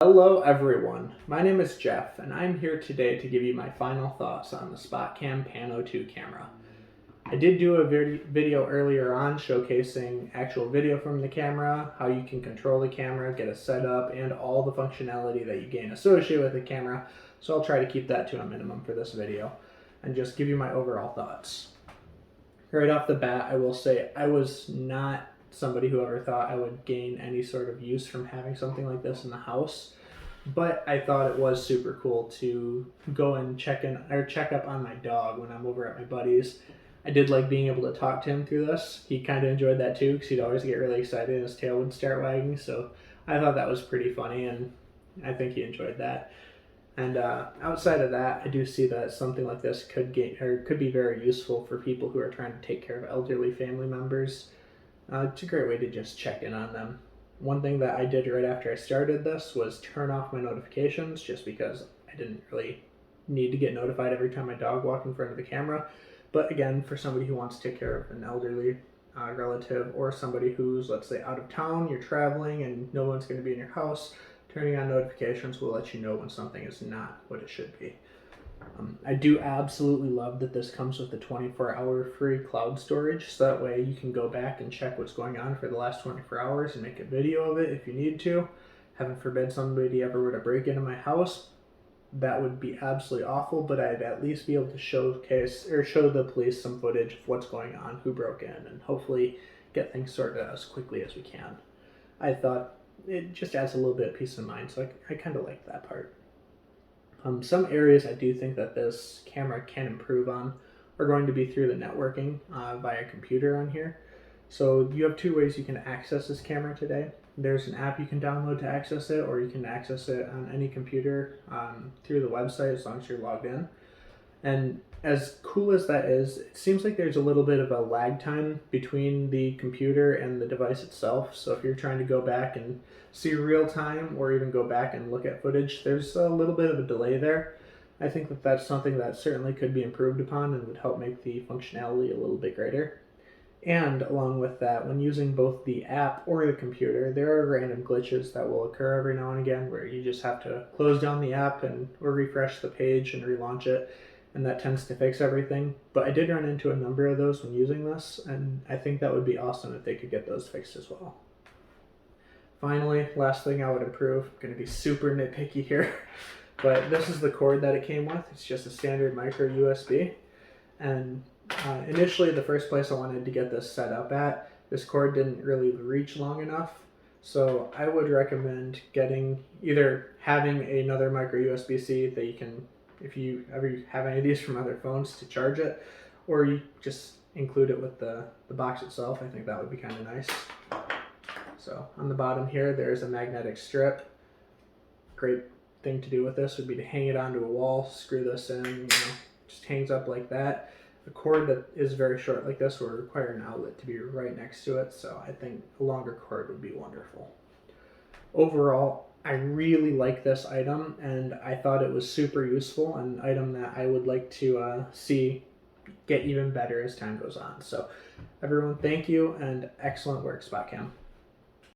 Hello everyone, my name is Jeff and I'm here today to give you my final thoughts on the Spotcam Pano 2 camera. I did do a video earlier on showcasing actual video from the camera, how you can control the camera, get it set up, and all the functionality that you gain associated with the camera, so I'll try to keep that to a minimum for this video and just give you my overall thoughts. Right off the bat, I will say I was not somebody who ever thought I would gain any sort of use from having something like this in the house, but I thought it was super cool to go and check up on my dog when I'm over at my buddy's. I did like being able to talk to him through this. He kind of enjoyed that too, because he'd always get really excited and his tail would start wagging, so I thought that was pretty funny and I think he enjoyed that. And outside of that, I do see that something like this could be very useful for people who are trying to take care of elderly family members. It's a great way to just check in on them. One thing that I did right after I started this was turn off my notifications, just because I didn't really need to get notified every time my dog walked in front of the camera. But again, for somebody who wants to take care of an elderly relative, or somebody who's, let's say, out of town, you're traveling and no one's going to be in your house, turning on notifications will let you know when something is not what it should be. I do absolutely love that this comes with the 24-hour free cloud storage, so that way you can go back and check what's going on for the last 24 hours and make a video of it if you need to. Heaven forbid somebody ever were to break into my house. That would be absolutely awful, but I'd at least be able to show the police some footage of what's going on, who broke in, and hopefully get things sorted out as quickly as we can. I thought it just adds a little bit of peace of mind, so I kind of like that part. Some areas I do think that this camera can improve on are going to be through the networking via computer on here. So you have two ways you can access this camera today. There's an app you can download to access it, or you can access it on any computer through the website as long as you're logged in. And as cool as that is, it seems like there's a little bit of a lag time between the computer and the device itself. So if you're trying to go back and see real time, or even go back and look at footage, there's a little bit of a delay there. I think that that's something that certainly could be improved upon and would help make the functionality a little bit greater. And along with that, when using both the app or the computer, there are random glitches that will occur every now and again where you just have to close down the app or refresh the page and relaunch it, and that tends to fix everything. But I did run into a number of those when using this, and I think that would be awesome if they could get those fixed as well. Finally, last thing I would improve, I'm going to be super nitpicky here, but this is the cord that it came with. It's just a standard micro USB, and initially the first place I wanted to get this set up at, this cord didn't really reach long enough, so I would recommend either having another micro USB-C that you can, if you ever have any of these from other phones, to charge it, or you just include it with the box itself. I think that would be kind of nice. So on the bottom here, there's a magnetic strip. Great thing to do with this would be to hang it onto a wall, screw this in, just hangs up like that. A cord that is very short like this will require an outlet to be right next to it, so I think a longer cord would be wonderful. Overall, I really like this item, and I thought it was super useful, an item that I would like to see get even better as time goes on. So everyone, thank you, and excellent work, Spotcam.